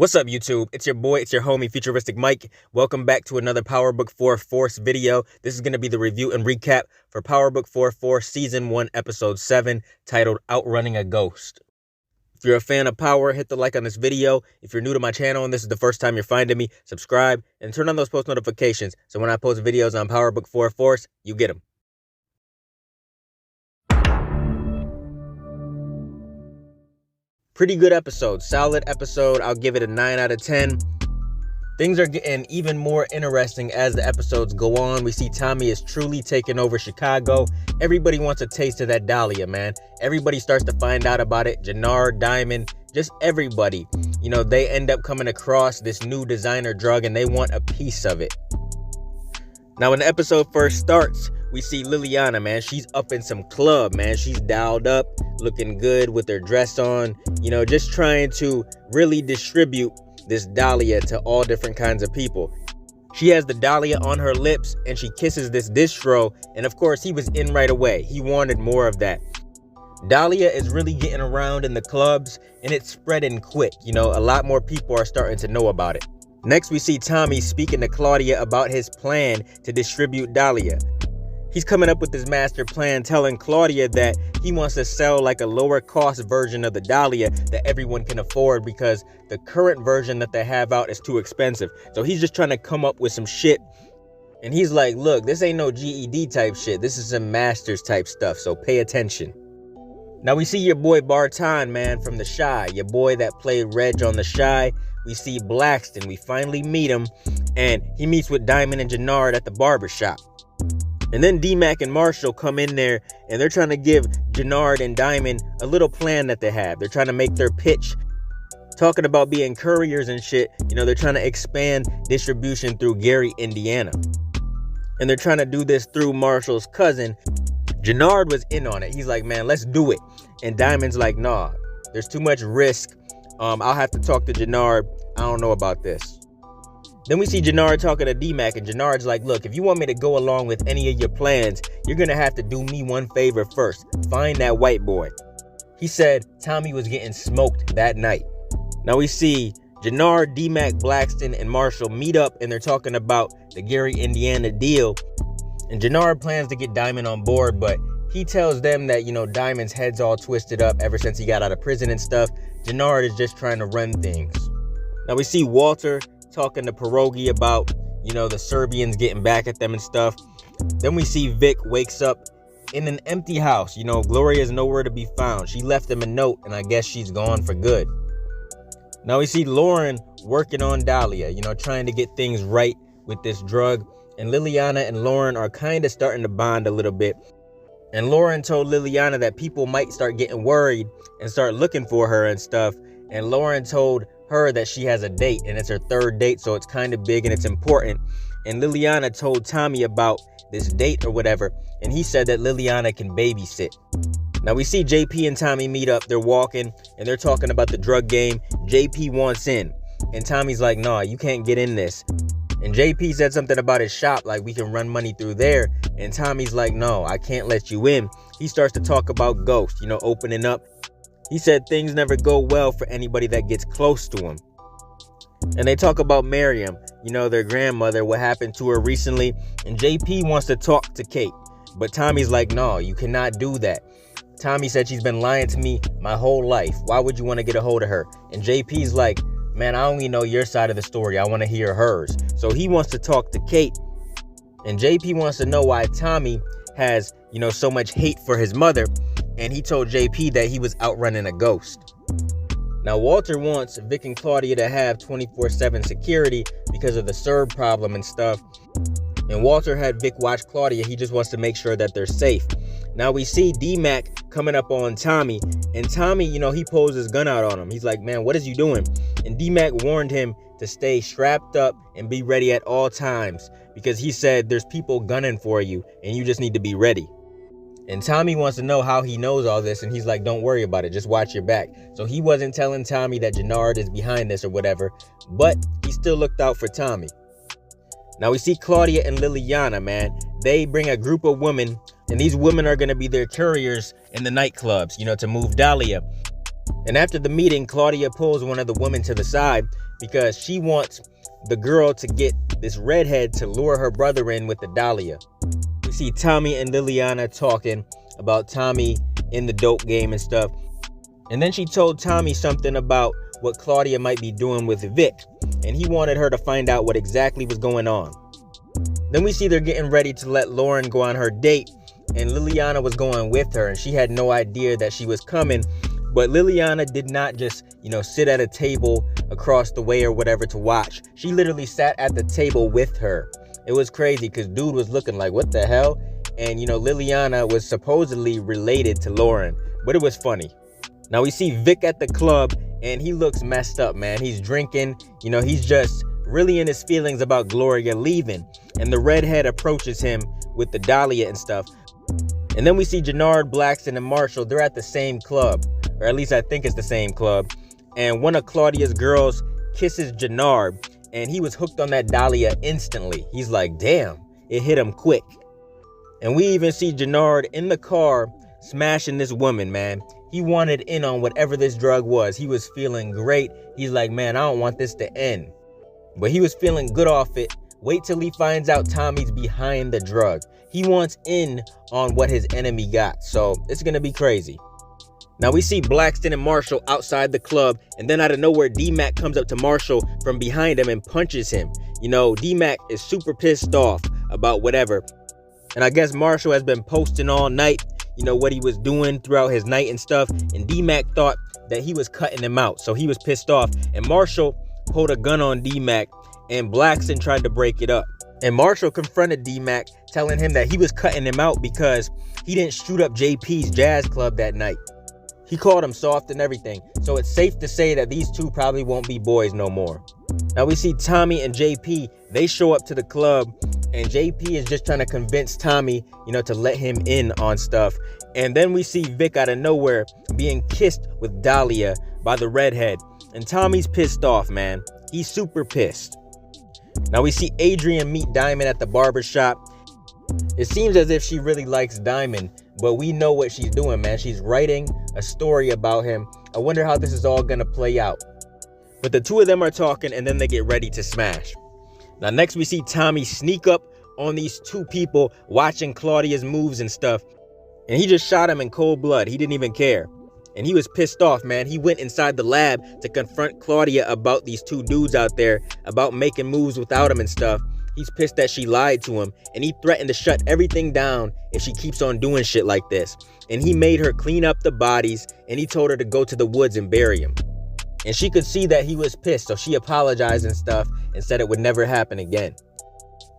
What's up, YouTube? It's your boy, it's your homie, FuturisticMike. Welcome back to another Power Book 4 Force video. This is going to be the review and recap for Power Book 4 Force Season 1, Episode 7, titled Outrunning a Ghost. If you're a fan of Power, hit the like on this video. If you're new to my channel and this is the first time you're finding me, subscribe and turn on those post notifications so when I post videos on Power Book 4 Force, you get them. Pretty good episode, solid episode. I'll give it a 9 out of 10. Things are getting even more interesting as the episodes go on. We see Tommy is truly taking over Chicago. Everybody wants a taste of that Dahlia, man. Everybody starts to find out about it. Gennard, Diamond, just everybody. You know, they end up coming across this new designer drug and they want a piece of it. Now, when the episode first starts, we see Liliana, man. She's up in some club, man. She's dialed up, looking good with her dress on, you know, just trying to really distribute this Dahlia to all different kinds of people. She has the Dahlia on her lips and she kisses this distro. And of course, he was in right away. He wanted more of that. Dahlia is really getting around in the clubs and it's spreading quick. You know, a lot more people are starting to know about it. Next, we see Tommy speaking to Claudia about his plan to distribute Dahlia. He's coming up with this master plan, telling Claudia that he wants to sell like a lower cost version of the Dahlia that everyone can afford because the current version that they have out is too expensive. So he's just trying to come up with some shit. And he's like, look, this ain't no GED type shit. This is some masters type stuff. So pay attention. Now we see your boy Barton, man, from The Chi. Your boy that played Reg on The Chi. We see Blackston. We finally meet him. And he meets with Diamond and Gennard at the barbershop. And then D-Mac and Marshall come in there and they're trying to give Gennard and Diamond a little plan that they have. They're trying to make their pitch, talking about being couriers and shit. You know, they're trying to expand distribution through Gary, Indiana. And they're trying to do this through Marshall's cousin. Gennard was in on it. He's like, man, let's do it. And Diamond's like, nah, there's too much risk. I'll have to talk to Gennard. I don't know about this. Then we see Gennard talking to D-Mac, and Gennard's like, look, if you want me to go along with any of your plans, you're going to have to do me one favor first. Find that white boy. He said Tommy was getting smoked that night. Now we see Gennard, D-Mac, Blackston, and Marshall meet up, and they're talking about the Gary, Indiana deal. And Gennard plans to get Diamond on board, but he tells them that, you know, Diamond's head's all twisted up ever since he got out of prison and stuff. Gennard is just trying to run things. Now we see Walter talking to Pierogi about, you know, the Serbians getting back at them and stuff. Then we see Vic wakes up in an empty house. You know, Gloria's nowhere to be found. She left him a note and I guess she's gone for good. Now we see Lauren working on Dahlia, you know, trying to get things right with this drug. And Liliana and Lauren are kind of starting to bond a little bit. And Lauren told Liliana that people might start getting worried and start looking for her and stuff. And Lauren told her that she has a date and it's her third date, so it's kind of big and it's important. And Liliana told Tommy about this date or whatever, and he said that Liliana can babysit. Now we see JP and Tommy meet up. They're walking and they're talking about the drug game. JP wants in and Tommy's like, nah, you can't get in this. And JP said something about his shop, like we can run money through there. And Tommy's like, no, I can't let you in. He starts to talk about Ghost, you know, opening up. He said things never go well for anybody that gets close to him. And they talk about Miriam, you know, their grandmother, what happened to her recently. And JP wants to talk to Kate. But Tommy's like, no, you cannot do that. Tommy said she's been lying to me my whole life. Why would you want to get a hold of her? And JP's like, man, I only know your side of the story. I want to hear hers. So he wants to talk to Kate. And JP wants to know why Tommy has, you know, so much hate for his mother. And he told JP that he was outrunning a ghost. Now, Walter wants Vic and Claudia to have 24/7 security because of the Serb problem and stuff. And Walter had Vic watch Claudia. He just wants to make sure that they're safe. Now, we see D-Mac coming up on Tommy. And Tommy, you know, he pulls his gun out on him. He's like, man, what is you doing? And D-Mac warned him to stay strapped up and be ready at all times. Because he said there's people gunning for you and you just need to be ready. And Tommy wants to know how he knows all this, and he's like, don't worry about it, just watch your back. So he wasn't telling Tommy that Gennard is behind this or whatever, but he still looked out for Tommy. Now we see Claudia and Liliana, man. They bring a group of women, and these women are going to be their couriers in the nightclubs, you know, to move Dahlia. And after the meeting, Claudia pulls one of the women to the side because she wants the girl to get this redhead to lure her brother in with the Dahlia. We see Tommy and Liliana talking about Tommy in the dope game and stuff. And then she told Tommy something about what Claudia might be doing with Vic, and he wanted her to find out what exactly was going on. Then we see they're getting ready to let Lauren go on her date, and Liliana was going with her, and she had no idea that she was coming. But Liliana did not just, sit at a table across the way or whatever to watch. She literally sat at the table with her. It was crazy because dude was looking like, what the hell? And, Liliana was supposedly related to Lauren, but it was funny. Now we see Vic at the club, and he looks messed up, man. He's drinking, he's just really in his feelings about Gloria leaving. And the redhead approaches him with the Dahlia and stuff. And then we see Gennard, Blackston, and Marshall. They're at the same club, or at least I think it's the same club. And one of Claudia's girls kisses Gennard, and he was hooked on that Dahlia instantly. He's like, damn, it hit him quick. And we even see Gennard in the car smashing this woman, man. He wanted in on whatever this drug was. He was feeling great. He's like, man, I don't want this to end. But he was feeling good off it. Wait till he finds out Tommy's behind the drug. He wants in on what his enemy got. So it's going to be crazy. Now we see Blackston and Marshall outside the club, and then out of nowhere, D-Mac comes up to Marshall from behind him and punches him. D-Mac is super pissed off about whatever. And I guess Marshall has been posting all night, what he was doing throughout his night and stuff. And D-Mac thought that he was cutting him out, so he was pissed off. And Marshall pulled a gun on D-Mac, and Blackston tried to break it up. And Marshall confronted D-Mac, telling him that he was cutting him out because he didn't shoot up JP's jazz club that night. He called him soft and everything, so it's safe to say that these two probably won't be boys no more. Now we see Tommy and JP, they show up to the club, and JP is just trying to convince Tommy, to let him in on stuff. And then we see Vic out of nowhere being kissed with Dahlia by the redhead. And Tommy's pissed off, man. He's super pissed. Now we see Adrian meet Diamond at the barbershop. It seems as if she really likes Diamond, but we know what she's doing, man. She's writing a story about him. I wonder how this is all gonna play out. But the two of them are talking, and then they get ready to smash. Now next we see Tommy sneak up on these two people watching Claudia's moves and stuff, and he just shot him in cold blood. He didn't even care. And he was pissed off, man. He went inside the lab to confront Claudia about these two dudes out there, about making moves without him and stuff. He's pissed that she lied to him, and he threatened to shut everything down if she keeps on doing shit like this. And he made her clean up the bodies, and he told her to go to the woods and bury him. And she could see that he was pissed, so she apologized and stuff and said it would never happen again.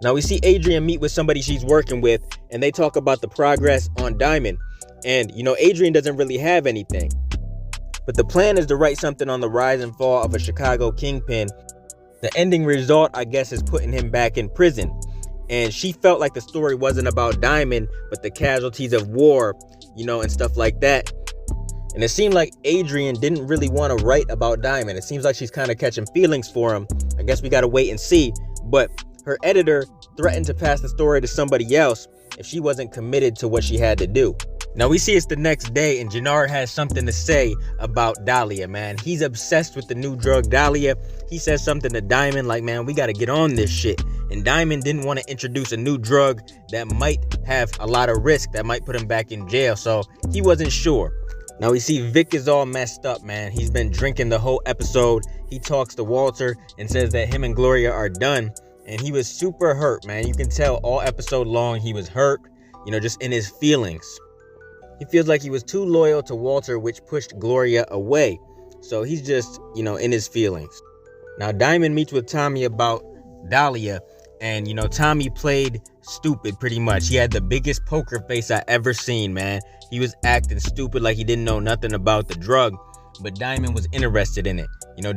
Now we see Adrian meet with somebody she's working with, and they talk about the progress on Diamond. And, Adrian doesn't really have anything. But the plan is to write something on the rise and fall of a Chicago kingpin. The ending result, I guess, is putting him back in prison. And she felt like the story wasn't about Diamond, but the casualties of war, and stuff like that. And it seemed like Adrian didn't really want to write about Diamond. It seems like she's kind of catching feelings for him. I guess we got to wait and see. But her editor threatened to pass the story to somebody else if she wasn't committed to what she had to do. Now we see it's the next day, and Gennard has something to say about Dahlia, man. He's obsessed with the new drug Dahlia. He says something to Diamond like, man, we got to get on this shit. And Diamond didn't want to introduce a new drug that might have a lot of risk, that might put him back in jail. So he wasn't sure. Now we see Vic is all messed up, man. He's been drinking the whole episode. He talks to Walter and says that him and Gloria are done. And he was super hurt, man. You can tell all episode long he was hurt, just in his feelings. He feels like he was too loyal to Walter, which pushed Gloria away. So he's just, in his feelings. Now Diamond meets with Tommy about Dahlia. And, Tommy played stupid pretty much. He had the biggest poker face I ever seen, man. He was acting stupid like he didn't know nothing about the drug. But Diamond was interested in it.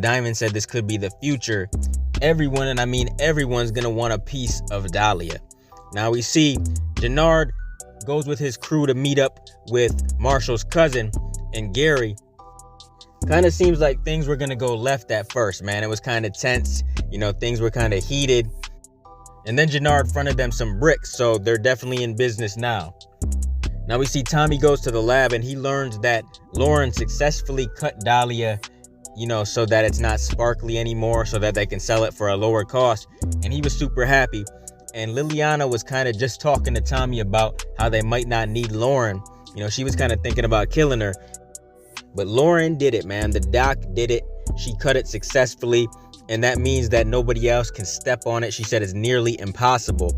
Diamond said this could be the future. Everyone, and I mean everyone's gonna want a piece of Dahlia. Now we see Gennard goes with his crew to meet up with Marshall's cousin and Gary. Kind of seems like things were gonna go left at first, man. It was kind of tense. Things were kind of heated. And then Gennard fronted them some bricks, so they're definitely in business now. Now we see Tommy goes to the lab and he learns that Lauren successfully cut Dahlia, so that it's not sparkly anymore, so that they can sell it for a lower cost. And he was super happy. And Liliana was kind of just talking to Tommy about how they might not need Lauren. She was kind of thinking about killing her. But Lauren did it, man. The doc did it. She cut it successfully. And that means that nobody else can step on it. She said it's nearly impossible.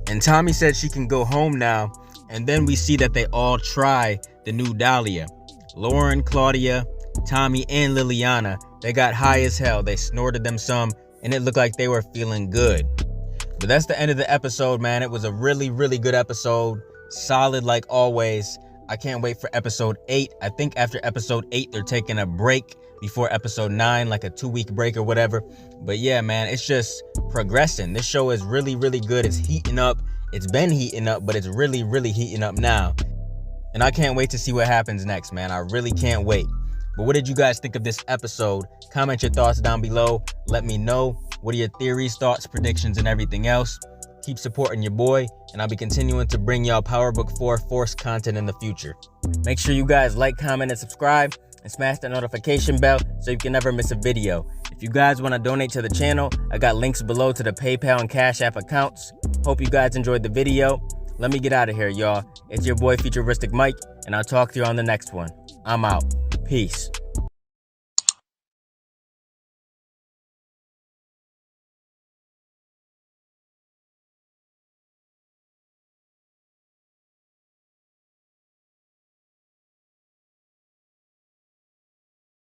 And Tommy said she can go home now. And then we see that they all try the new Dahlia. Lauren, Claudia, Tommy, and Liliana. They got high as hell. They snorted them some. And it looked like they were feeling good. But that's the end of the episode, man. It was a really, really good episode. Solid like always. I can't wait for episode 8. I think after episode 8, they're taking a break before episode 9, like a 2-week break or whatever. But yeah, man, it's just progressing. This show is really, really good. It's heating up. It's been heating up, but it's really, really heating up now. And I can't wait to see what happens next, man. I really can't wait. But what did you guys think of this episode? Comment your thoughts down below. Let me know. What are your theories, thoughts, predictions, and everything else? Keep supporting your boy, and I'll be continuing to bring y'all Power Book 4 Force content in the future. Make sure you guys like, comment, and subscribe, and smash the notification bell so you can never miss a video. If you guys want to donate to the channel, I got links below to the PayPal and Cash App accounts. Hope you guys enjoyed the video. Let me get out of here, y'all. It's your boy, FuturisticMike, and I'll talk to you on the next one. I'm out. Peace.